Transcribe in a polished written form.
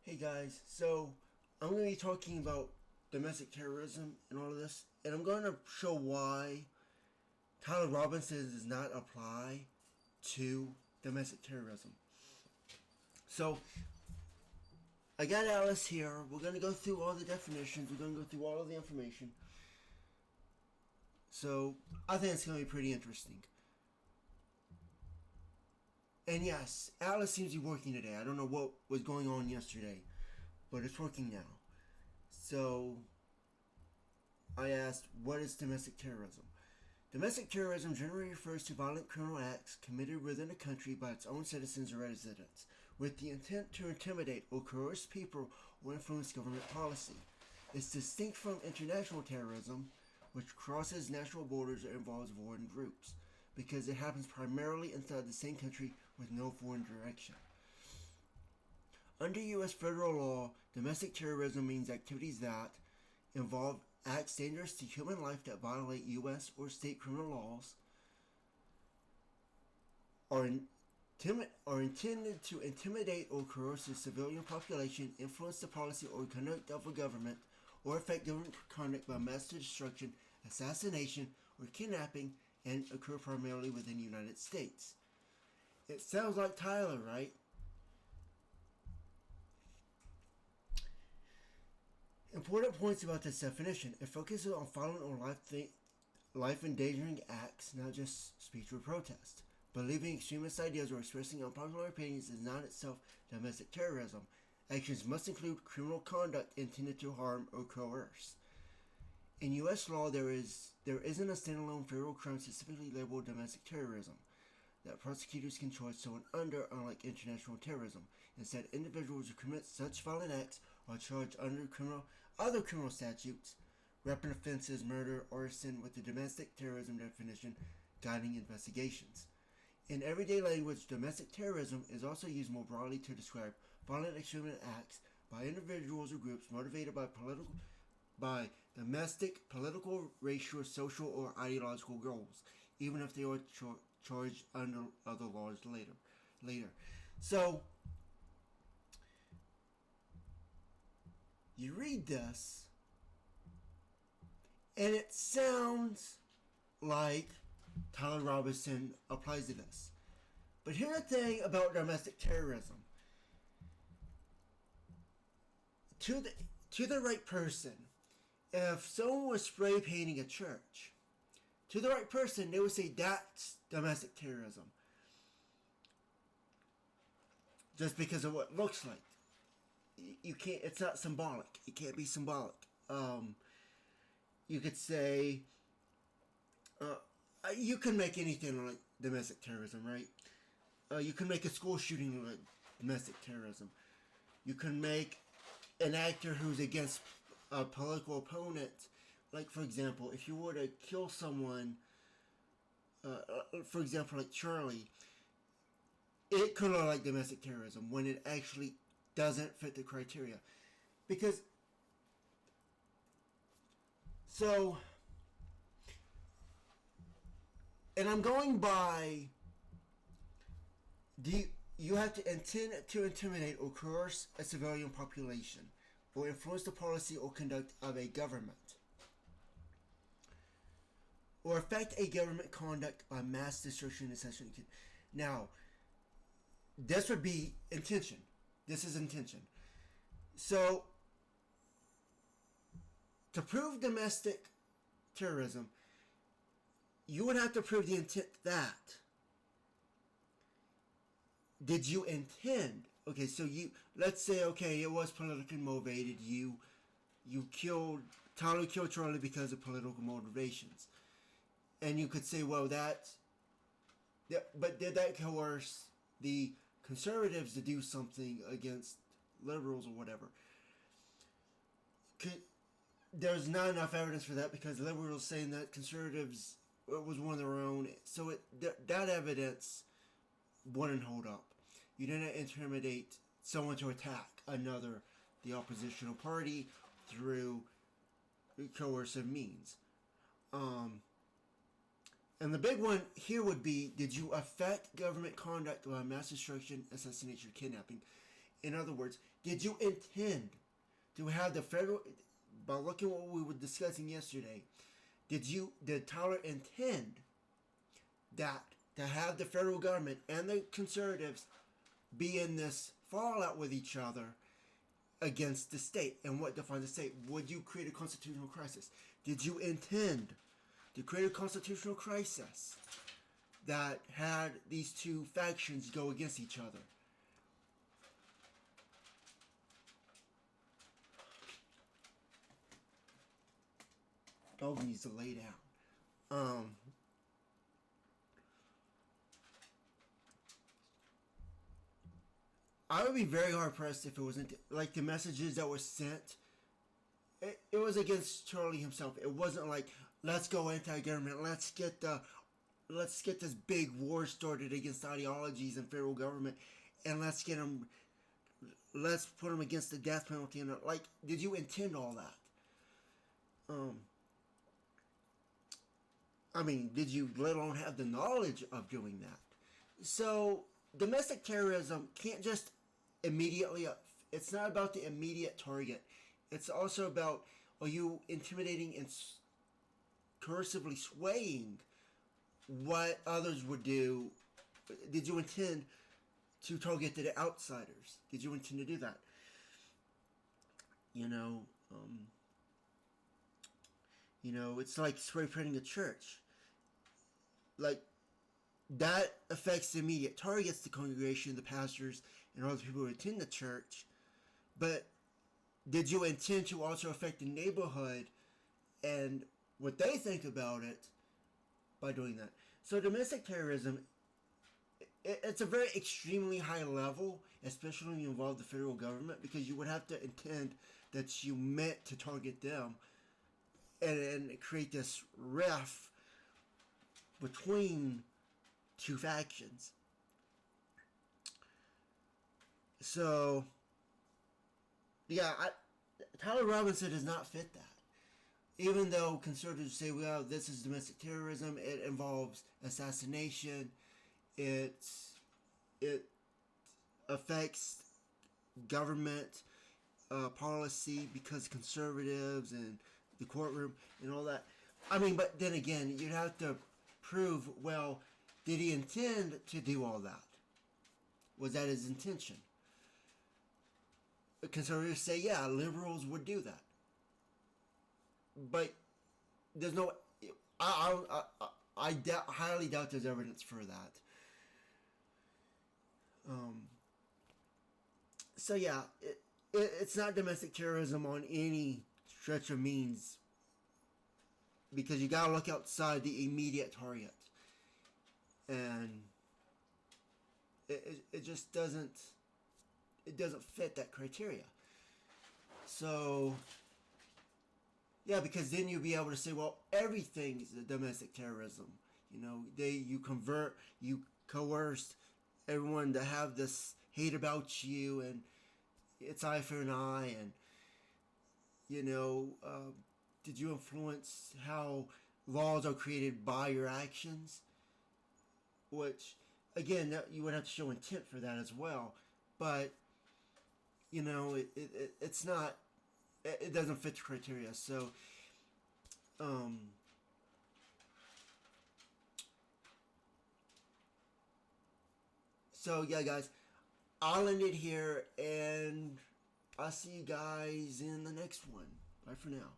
Hey guys, so I'm going to be talking about domestic terrorism and all of this, and I'm going to show why Tyler Robinson does not apply to domestic terrorism. So, I got Alice here. We're going to go through all the definitions, we're going to go through all of the information. So, I think it's going to be pretty interesting. And yes, Alice seems to be working today. I don't know what was going on yesterday, but it's working now. So, I asked, what is domestic terrorism? Domestic terrorism generally refers to violent criminal acts committed within a country by its own citizens or residents, with the intent to intimidate or coerce people or influence government policy. It's distinct from international terrorism, which crosses national borders or involves foreign groups, because it happens primarily inside the same country with no foreign direction. Under U.S. federal law, domestic terrorism means activities that involve acts dangerous to human life that violate U.S. or state criminal laws, are intended to intimidate or coerce the civilian population, influence the policy or conduct of a government, or affect government conduct by mass destruction, assassination, or kidnapping, and occur primarily within the United States. It sounds like Tyler, right? Important points about this definition. It focuses on violent or life-endangering acts, not just speech or protest. Believing extremist ideas or expressing unpopular opinions is not itself domestic terrorism. Actions must include criminal conduct intended to harm or coerce. In U.S. law, there isn't a standalone federal crime specifically labeled domestic terrorism that prosecutors can charge someone under, unlike international terrorism. Instead, individuals who commit such violent acts are charged under other criminal statutes, weapon offenses, murder, arson, with the domestic terrorism definition guiding investigations. In everyday language, domestic terrorism is also used more broadly to describe violent extremist acts by individuals or groups motivated by domestic, political, racial, social, or ideological goals, even if they are charged under other laws later. So, you read this, and it sounds like Tyler Robinson applies to this. But here's the thing about domestic terrorism. To the right person, if someone was spray painting a church, to the right person, they would say that's domestic terrorism. Just because of what it looks like. You can't, it's not symbolic. It can't be symbolic. You could say, you can make anything like domestic terrorism, right? You can make a school shooting like domestic terrorism. You can make an actor who's against a political opponent, like for example, if you were to kill someone, for example, like Charlie, it could look like domestic terrorism when it actually doesn't fit the criteria. Because, so, and I'm going by, you have to intend to intimidate or coerce a civilian population, or influence the policy or conduct of a government, or affect a government conduct by mass destruction and assassination. Now, this would be intention. This is intention. So, to prove domestic terrorism, you would have to prove the intent that. Did you intend? Okay, so let's say, okay, it was politically motivated. Tyler killed Charlie because of political motivations. And you could say, well, but did that coerce the conservatives to do something against liberals or whatever? There's not enough evidence for that because liberals saying that conservatives was one of their own. So that evidence wouldn't hold up. You didn't intimidate someone to attack the oppositional party through coercive means. And the big one here would be, did you affect government conduct by mass destruction, assassination, kidnapping? In other words, did you intend to have the federal, by looking at what we were discussing yesterday, did Tyler intend that to have the federal government and the conservatives be in this fallout with each other against the state? And what defines the state? Would you create a constitutional crisis? Did you intend to create a constitutional crisis that had these two factions go against each other? Dog needs to lay down. I would be very hard pressed if it wasn't like the messages that were sent. It was against Charlie himself. It wasn't like, let's go anti-government. Let's get this big war started against ideologies and federal government, and let's put them against the death penalty. And like, did you intend all that? I mean, did you let alone have the knowledge of doing that? So domestic terrorism can't just immediately. It's not about the immediate target. It's also about, are you intimidating and coercively swaying what others would do? Did you intend to target the outsiders? Did you intend to do that? It's like spray painting a church. Like, that affects the immediate targets, the congregation, the pastors, and all the people who attend the church. But did you intend to also affect the neighborhood and what they think about it by doing that? So domestic terrorism, it's a very extremely high level, especially when you involve the federal government, because you would have to intend that you meant to target them and create this rift between two factions. So, yeah, Tyler Robinson does not fit that. Even though conservatives say, well, this is domestic terrorism, it involves assassination, it affects government policy because conservatives and the courtroom and all that. I mean, but then again, you'd have to prove, well, did he intend to do all that? Was that his intention? Conservatives say, yeah, liberals would do that. But there's no, I highly doubt there's evidence for that. So yeah, it's not domestic terrorism on any stretch of means, because you gotta look outside the immediate target, and it just doesn't fit that criteria. So yeah, because then you'll be able to say, well, everything's domestic terrorism. You coerced everyone to have this hate about you, and it's eye for an eye, and did you influence how laws are created by your actions? Which, again, you would have to show intent for that as well. But it's not. It doesn't fit the criteria. So, yeah, guys, I'll end it here, and I'll see you guys in the next one. Bye for now.